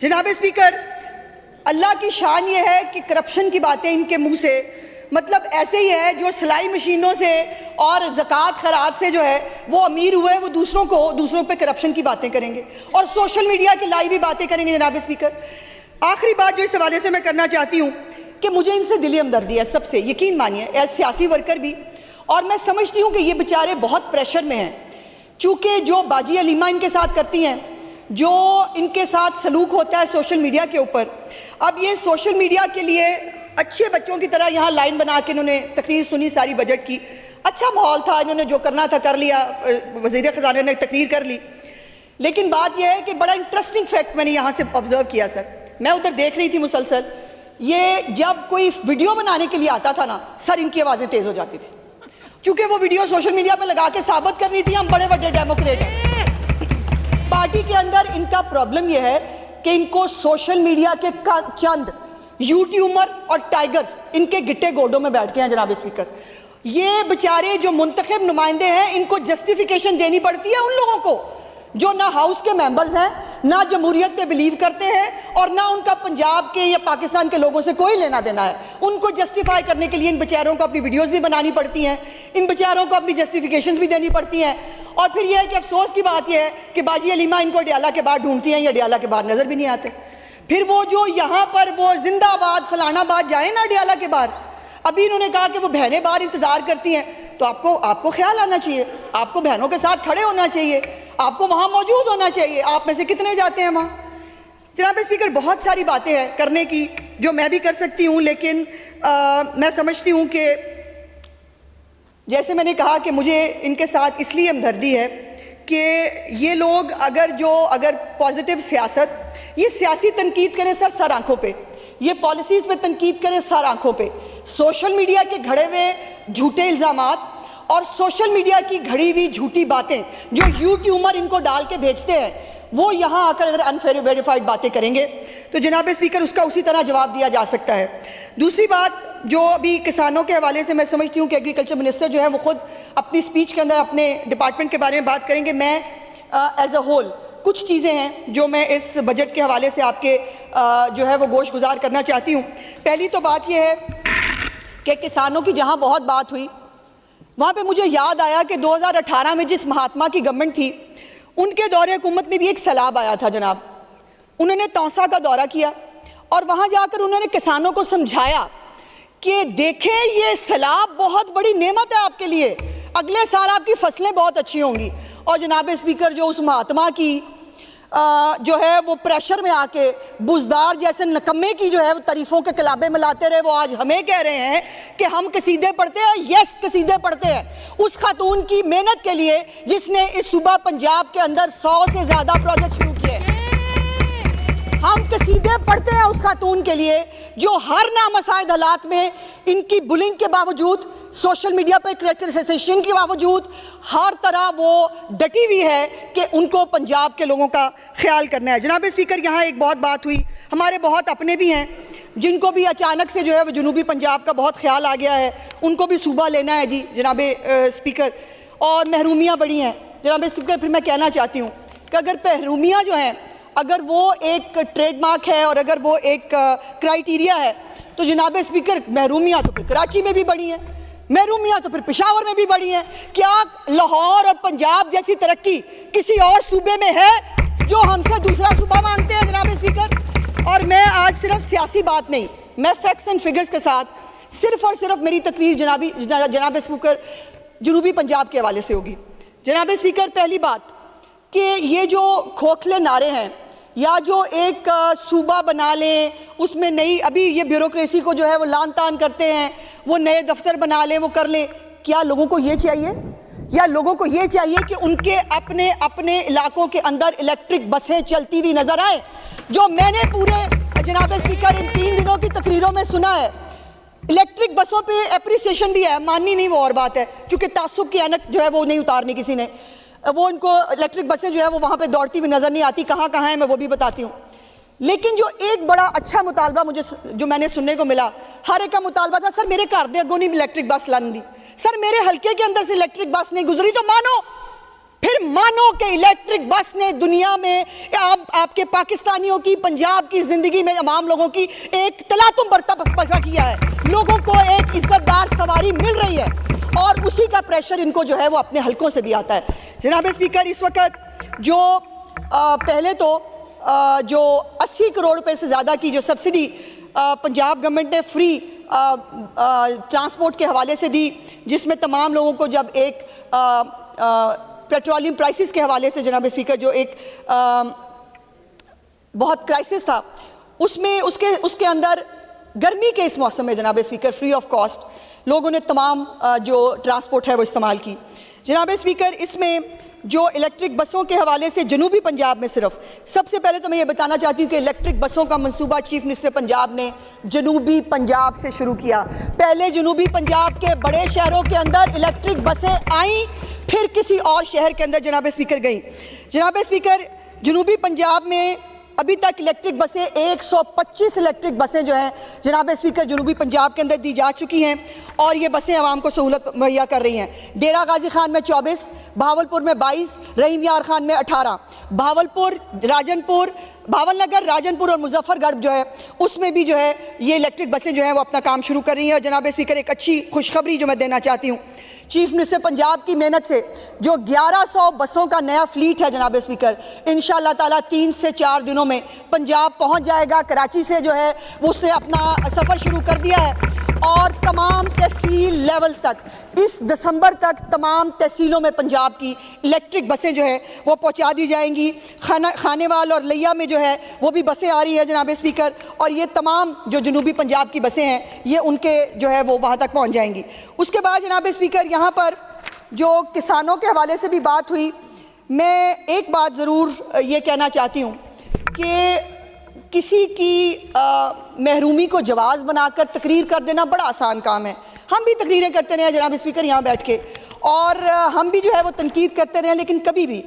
जनाब स्पीकर, अल्लाह की शान ये है कि करप्शन की बातें इनके मुंह से मतलब ऐसे ही है जो सिलाई मशीनों से और ज़कात खराज से जो है वो अमीर हुए, वो दूसरों पे करप्शन की बातें करेंगे और सोशल मीडिया की लाइव भी बातें करेंगे। जनाब स्पीकर, आखिरी बात जो इस हवाले से मैं करना चाहती हूँ कि मुझे इनसे दिली हमदर्दी है, सबसे यकीन मानिए, एज सियासी वर्कर भी, और मैं समझती हूँ कि ये बेचारे बहुत प्रेशर में हैं, चूँकि जो बाजी अलीमा इनके साथ करती हैं, जो इनके साथ सलूक होता है सोशल मीडिया के ऊपर। अब ये सोशल मीडिया के लिए अच्छे बच्चों की तरह यहाँ लाइन बना के इन्होंने तकरीर सुनी, सारी बजट की, अच्छा माहौल था, इन्होंने जो करना था कर लिया, वज़ीर ख़ज़ाना ने तकरीर कर ली। लेकिन बात यह है कि बड़ा इंटरेस्टिंग फैक्ट मैंने यहाँ से ऑब्जर्व किया सर, मैं उधर देख रही थी मुसलसल, ये जब कोई वीडियो बनाने के लिए आता था ना सर, इनकी आवाज़ें तेज़ हो जाती थी, चूँकि वो वीडियो सोशल मीडिया पर लगा के साबित करनी थी हम बड़े बड़े डेमोक्रेट हैं। पार्टी के अंदर इनका प्रॉब्लम यह है कि इनको सोशल मीडिया के चंद यूट्यूबर और टाइगर्स इनके गिट्टे गोडों में बैठ के हैं। जनाब स्पीकर, ये बेचारे जो मुंतखब नुमाइंदे हैं, इनको जस्टिफिकेशन देनी पड़ती है उन लोगों को जो ना हाउस के मेंबर्स हैं, ना जमहूरियत पे बिलीव करते हैं और ना उनका पंजाब के या पाकिस्तान के लोगों से कोई लेना देना है। उनको जस्टिफाई करने के लिए इन बेचारों को अपनी वीडियोस भी बनानी पड़ती हैं, इन बेचारों को अपनी जस्टिफिकेशंस भी देनी पड़ती हैं। और फिर यह है कि अफसोस की बात यह है कि बाजी अलीमा इनको अडियाला के बाहर ढूंढती हैं, या अडियाला के बाहर नजर भी नहीं आते। फिर वो जो यहाँ पर वो जिंदाबाद फलानाबाद जाए ना अडियाला के बाहर, अभी इन्होंने कहा कि वो बहनें बाहर इंतजार करती हैं, तो आपको ख्याल आना चाहिए, आपको बहनों के साथ खड़े होना चाहिए, आपको वहाँ मौजूद होना चाहिए। आप में से कितने जाते हैं वहाँ? जनाब स्पीकर, बहुत सारी बातें हैं करने की जो मैं भी कर सकती हूँ, लेकिन मैं समझती हूँ कि जैसे मैंने कहा कि मुझे इनके साथ इसलिए हमदर्दी है कि ये लोग अगर पॉजिटिव सियासत, ये सियासी तनकीद करें सर आंखों पे, ये पॉलिसीज़ पे तनकीद करें सर आंखों पे, सोशल मीडिया के घड़े हुए झूठे इल्ज़ामात और सोशल मीडिया की घड़ी हुई झूठी बातें जो यूट्यूबर इनको डाल के भेजते हैं, वो यहाँ आकर अगर अनवेरिफाइड बातें करेंगे तो जनाब स्पीकर उसका उसी तरह जवाब दिया जा सकता है। दूसरी बात जो अभी किसानों के हवाले से मैं समझती हूँ कि एग्रीकल्चर मिनिस्टर जो है वो खुद अपनी स्पीच के अंदर अपने डिपार्टमेंट के बारे में बात करेंगे। मैं एज अ होल कुछ चीज़ें हैं जो मैं इस बजट के हवाले से आपके जो है वो गोश गुजार करना चाहती हूँ। पहली तो बात यह है कि किसानों की जहाँ बहुत बात हुई वहाँ पे मुझे याद आया कि 2018 में जिस महात्मा की गवर्नमेंट थी उनके दौरे हुकूमत में भी एक सैलाब आया था जनाब। उन्होंने तौसा का दौरा किया और वहाँ जाकर उन्होंने किसानों को समझाया कि देखें ये सैलाब बहुत बड़ी नेमत है आपके लिए, अगले साल आपकी फसलें बहुत अच्छी होंगी। और जनाब स्पीकर, जो उस महात्मा की जो है वो प्रेशर में आके बुजदार जैसे नकम्मे की जो है वो तारीफों के कलाबे मिलाते रहे, वो आज हमें कह रहे हैं कि हम कसीदे पढ़ते हैं। यस, कसीदे पढ़ते हैं उस खातून की मेहनत के लिए जिसने इस सूबा पंजाब के अंदर 100 से ज्यादा प्रोजेक्ट शुरू किए। हम कसीदे पढ़ते हैं उस खातून के लिए जो हर नामसाइद हालात में इनकी बुलिंग के बावजूद, सोशल मीडिया पर क्रिटिसाइजेशन के बावजूद हर तरह वो डटी हुई है कि उनको पंजाब के लोगों का ख्याल करना है। जनाब स्पीकर, यहाँ एक बहुत बात हुई, हमारे बहुत अपने भी हैं जिनको भी अचानक से जो है वो जनूबी पंजाब का बहुत ख्याल आ गया है, उनको भी सूबा लेना है जी जनाब स्पीकर, और महरूमियाँ बड़ी हैं। जनाब स्पीकर, फिर मैं कहना चाहती हूँ कि अगर महरूमियाँ जो हैं अगर वो एक ट्रेडमार्क है और अगर वो एक क्राइटेरिया है तो जनाब स्पीकर महरूमियाँ तो फिर कराची में भी बड़ी हैं, महरूमियाँ तो फिर पेशावर में भी बढ़ी हैं। क्या लाहौर और पंजाब जैसी तरक्की किसी और सूबे में है जो हमसे दूसरा सूबा मांगते हैं? जनाब स्पीकर, और मैं आज सिर्फ सियासी बात नहीं, मैं फैक्ट्स एंड फिगर्स के साथ सिर्फ और सिर्फ मेरी तकरीर जनाब स्पीकर जनूबी पंजाब के हवाले से होगी। जनाब स्पीकर, पहली बात कि ये जो खोखले नारे हैं या जो एक सूबा बना लें उसमें नई, अभी ये ब्यूरोक्रेसी को जो है वो लान तान करते हैं, वो नए दफ्तर बना लें, वो कर लें, क्या लोगों को ये चाहिए? या लोगों को ये चाहिए कि उनके अपने अपने इलाकों के अंदर इलेक्ट्रिक बसें चलती हुई नजर आए? जो मैंने पूरे जनाब स्पीकर इन 3 दिनों की तकरीरों में सुना है, इलेक्ट्रिक बसों पे एप्रिसिएशन भी है, माननी नहीं वो और बात है, चूंकि तासुब की ऐनक जो है वो नहीं उतारनी किसी ने, वो इनको इलेक्ट्रिक बसें जो है वो वहाँ पे दौड़ती हुई नजर नहीं आती, कहाँ कहाँ है मैं वो भी बताती हूँ। लेकिन जो एक बड़ा अच्छा मुतालबा मुझे जो मैंने सुनने को मिला, हर एक का मुतालबा था, सर मेरे घर दे अगों नहीं इलेक्ट्रिक बस लन दी, सर मेरे हल्के के अंदर से इलेक्ट्रिक बस नहीं गुजरी, तो मानो फिर मानो कि इलेक्ट्रिक बस ने दुनिया में आपके पाकिस्तानियों की, पंजाब की जिंदगी में आम लोगों की एक तलातुम बर्पा किया है। लोगों को एक इज्जतदार सवारी मिल रही है और उसी का प्रेशर इनको जो है वो अपने हलकों से भी आता है। जनाब स्पीकर, इस वक्त जो पहले तो जो 80 करोड़ रुपए से ज़्यादा की जो सब्सिडी पंजाब गवर्नमेंट ने फ्री ट्रांसपोर्ट के हवाले से दी, जिसमें तमाम लोगों को जब एक पेट्रोलियम प्राइसेस के हवाले से जनाब स्पीकर जो एक बहुत क्राइसिस था, उसमें उसके अंदर गर्मी के इस मौसम में जनाब स्पीकर फ्री ऑफ कॉस्ट लोगों ने तमाम जो ट्रांसपोर्ट है वो इस्तेमाल की। जनाब स्पीकर, इसमें जो इलेक्ट्रिक बसों के हवाले से जनूबी पंजाब में सिर्फ, सबसे पहले तो मैं ये बताना चाहती हूँ कि इलेक्ट्रिक बसों का मंसूबा चीफ मिनिस्टर पंजाब ने जनूबी पंजाब से शुरू किया। पहले जनूबी पंजाब के बड़े शहरों के अंदर इलेक्ट्रिक बसें आईं, फिर किसी और शहर के अंदर जनाब स्पीकर गई। जनाब स्पीकर, जनूबी पंजाब में अभी तक इलेक्ट्रिक बसें 125 इलेक्ट्रिक बसें जो हैं जनाब स्पीकर जनूबी पंजाब के अंदर दी जा चुकी हैं और ये बसें आवाम को सहूलत मुहैया कर रही हैं। डेरा गाजी खान में 24, भावलपुर में 22, रहीम यार खान में 18, भावलनगर, राजनपुर और मुजफ्फरगढ़ जो है उसमें भी जो है ये इलेक्ट्रिक बसें जो हैं वो अपना काम शुरू कर रही हैं। और जनाब स्पीकर, एक अच्छी खुशखबरी जो मैं देना चाहती हूँ, चीफ मिनिस्टर पंजाब की मेहनत से जो 1100 बसों का नया फ्लीट है जनाब स्पीकर, इंशाअल्लाह ताला 3 से 4 दिनों में पंजाब पहुंच जाएगा। कराची से जो है उसने अपना सफ़र शुरू कर दिया है और तमाम तहसील लेवल्स तक इस दिसंबर तक तमाम तहसीलों में पंजाब की इलेक्ट्रिक बसें जो है वो पहुंचा दी जाएंगी। खानेवाल और लिया में जो है वो भी बसें आ रही है जनाब स्पीकर, और ये तमाम जो जनूबी पंजाब की बसें हैं ये उनके जो है वो वहाँ तक पहुँच जाएंगी। उसके बाद जनाब स्पीकर, यहाँ पर जो किसानों के हवाले से भी बात हुई, मैं एक बात ज़रूर ये कहना चाहती हूँ कि किसी की महरूमी को जवाज़ बनाकर तकरीर कर देना बड़ा आसान काम है। हम भी तकरीरें करते रहे जनाब स्पीकर यहाँ बैठ के, और हम भी जो है वो तनकीद करते रहे, लेकिन कभी भी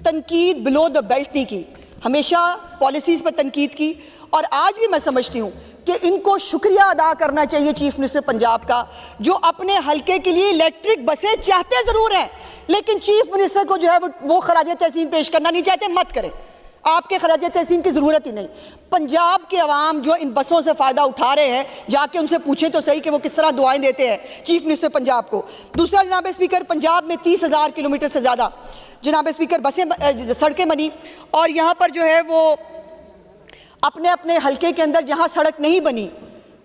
तनकीद बिलो द बेल्ट नहीं की, हमेशा पॉलिसीज़ पर तनकीद की। और आज भी मैं समझती हूँ कि इनको शुक्रिया अदा करना चाहिए चीफ मिनिस्टर पंजाब का, जो अपने हल्के के लिए इलेक्ट्रिक बसें चाहते ज़रूर हैं, लेकिन चीफ मिनिस्टर को जो है वो खराज तहसीन पेश करना नहीं चाहते। मत करें, आपके खराज तहसीन की ज़रूरत ही नहीं। पंजाब के अवाम जो इन बसों से फ़ायदा उठा रहे हैं, जाके उनसे पूछें तो सही कि वो किस तरह दुआएं देते हैं चीफ मिनिस्टर पंजाब को। दूसरा जनाब स्पीकर, पंजाब में 30,000 किलोमीटर से ज़्यादा जनाब स्पीकर बसें सड़कें बनी, और यहाँ पर जो है वो अपने अपने हल्के के अंदर जहाँ सड़क नहीं बनी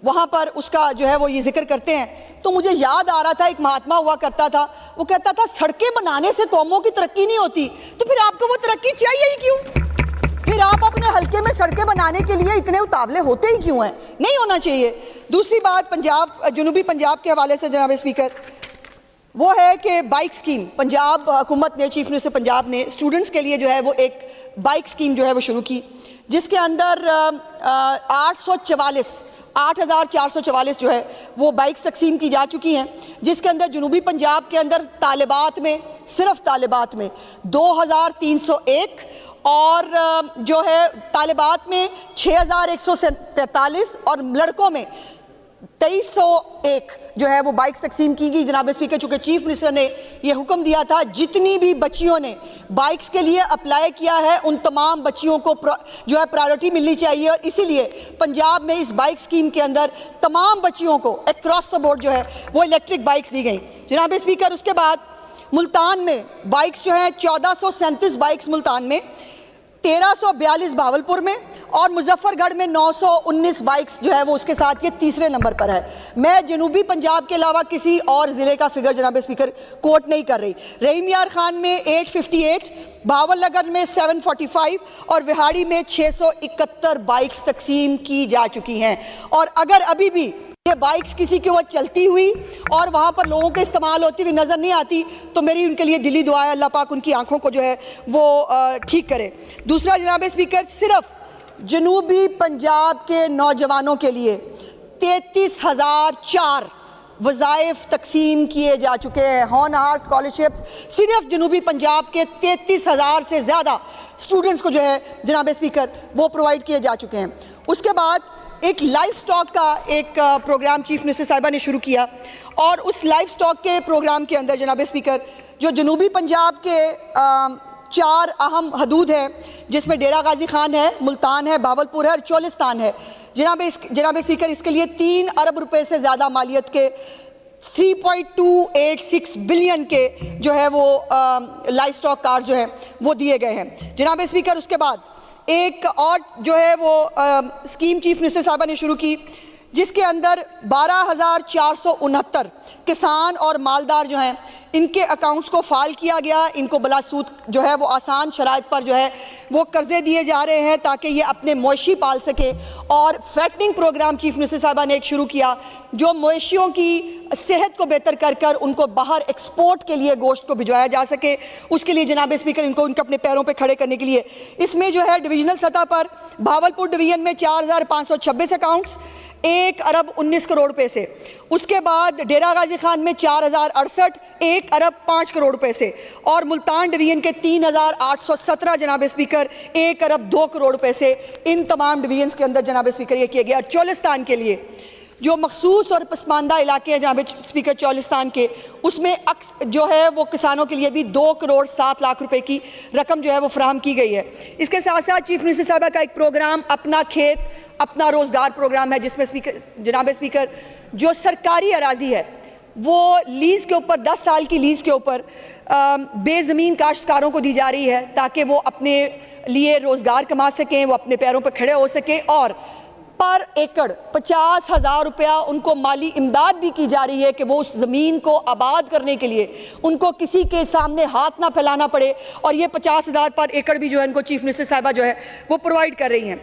वहाँ पर उसका जो है वो ये जिक्र करते हैं। तो मुझे याद आ रहा था, एक महात्मा हुआ करता था, वो कहता था सड़कें बनाने से कौमों की तरक्की नहीं होती, तो फिर आपको वो तरक्की चाहिए ही क्यों? फिर आप अपने हल्के में सड़कें बनाने के लिए इतने उतावले होते ही क्यों हैं? नहीं होना चाहिए। दूसरी बात पंजाब, जनूबी पंजाब के हवाले से जनाब स्पीकर, वो है कि बाइक स्कीम पंजाब हुकूमत ने, चीफ मिनिस्टर पंजाब ने स्टूडेंट्स के लिए जो है वो एक बाइक स्कीम जो है वो शुरू की, जिसके अंदर 8,444 जो है वो बाइक्स तकसीम की जा चुकी हैं, जिसके अंदर जनूबी पंजाब के अंदर तालिबात में, सिर्फ तालिबात में 2,301 और जो है तालिबात में 6,143 और लड़कों में 2,301 जो है वो बाइक्स तकसीम की गई जनाब स्पीकर। चूँकि चीफ मिनिस्टर ने ये हुक्म दिया था जितनी भी बच्चियों ने बाइक्स के लिए अप्लाई किया है उन तमाम बच्चियों को जो है प्रायोरिटी मिलनी चाहिए, और इसीलिए पंजाब में इस बाइक स्कीम के अंदर तमाम बच्चियों को अक्रॉस द बोर्ड जो है वो इलेक्ट्रिक बाइक्स दी गई जनाब स्पीकर। उसके बाद मुल्तान में बाइक्स जो है 1437 बाइक्स मुल्तान में, 1342 भावलपुर में और मुजफ्फरगढ़ में 919 बाइक्स जो है वो उसके साथ ये तीसरे नंबर पर है। मैं जनूबी पंजाब के अलावा किसी और ज़िले का फिगर जनाब स्पीकर कोट नहीं कर रही। रहीम यार खान में 858, भावलनगर में 745 और विहाड़ी में 671 बाइक्स तकसीम की जा चुकी हैं। और अगर अभी भी ये बाइक्स किसी के वो चलती हुई और वहाँ पर लोगों के इस्तेमाल होती हुई नज़र नहीं आती, तो मेरी उनके लिए दिली दुआ है, अल्लाह पाक उनकी आंखों को जो है वो ठीक करे। दूसरा जनाब स्पीकर, सिर्फ जनूबी पंजाब के नौजवानों के लिए 33,004 वज़ाइफ तकसीम किए जा चुके हैं। हॉनहार स्कॉलरशिप्स सिर्फ जनूबी पंजाब के 33,000 से ज़्यादा स्टूडेंट्स को जो है जनाब स्पीकर वो प्रोवाइड किए जा चुके हैं। उसके बाद एक लाइफ स्टॉक का एक प्रोग्राम चीफ मिनिस्टर साहिबा ने शुरू किया, और उस लाइफ स्टॉक के प्रोग्राम के अंदर जनाब स्पीकर जो जनूबी पंजाब के 4 अहम हदूद हैं, जिसमें डेरा गाजी खान है, मुल्तान है, बावलपुर है और चोलिस्तान है। जनाब स्पीकर, इसके लिए 3 अरब रुपए से ज़्यादा मालियत के 3.286 बिलियन के जो है वो लाइफ स्टॉक कार्ड जो है वो दिए गए हैं। जनाब स्पीकर, उसके बाद एक और जो है वो स्कीम चीफ मिनिस्टर साहबा ने शुरू की, जिसके अंदर 12,469 किसान और मालदार जो हैं इनके अकाउंट्स को फाइल किया गया। इनको बला सूद जो है वो आसान शराइत पर जो है वो कर्जे दिए जा रहे हैं ताकि ये अपने मवेशी पाल सके। और फैटनिंग प्रोग्राम चीफ मिनिस्टर साहबा ने एक शुरू किया, जो मवेशियों की सेहत को बेहतर कर कर उनको बाहर एक्सपोर्ट के लिए गोश्त को भिजवाया जा सके। उसके लिए जनाब स्पीकर, इनको उनके अपने पैरों पे खड़े करने के लिए इसमें जो है डिविजनल सतह पर भावलपुर डिवीजन में 4,526 अकाउंट्स 1 अरब 19 करोड़ रुपए से। उसके बाद डेरा गाजी खान में 4,068 1 अरब 5 करोड़ रुपए से। और मुल्तान डिवीजन के 3,817 जनाब स्पीकर 1 अरब 2 करोड़ रुपए से। इन तमाम डिवीजन के अंदर जनाब स्पीकर ये किया गया। चोलिस्तान के लिए जो मखसूस और पसमानदा इलाके हैं जनाब स्पीकर चोलिस्तान के, उसमें जो है वो किसानों के लिए भी 2 करोड़ 7 लाख रुपए की रकम जो है वो फराहम की गई है। इसके साथ साथ चीफ मिनिस्टर साहबा का एक प्रोग्राम अपना खेत अपना रोज़गार प्रोग्राम है, जिसमें जनाब स्पीकर जो सरकारी अराजी है वो लीज़ के ऊपर 10 साल की लीज़ के ऊपर बेज़मीन काश्तकारों को दी जा रही है ताकि वो अपने लिए रोज़गार कमा सकें, वो अपने पैरों पर खड़े हो सकें। और पर एकड़ 50,000 रुपया उनको माली इमदाद भी की जा रही है कि वो उस ज़मीन को आबाद करने के लिए उनको किसी के सामने हाथ ना फैलाना पड़े। और ये 50,000 पर एकड़ भी जो है उनको चीफ मिनिस्टर साहिबा जो है वो प्रोवाइड कर रही हैं।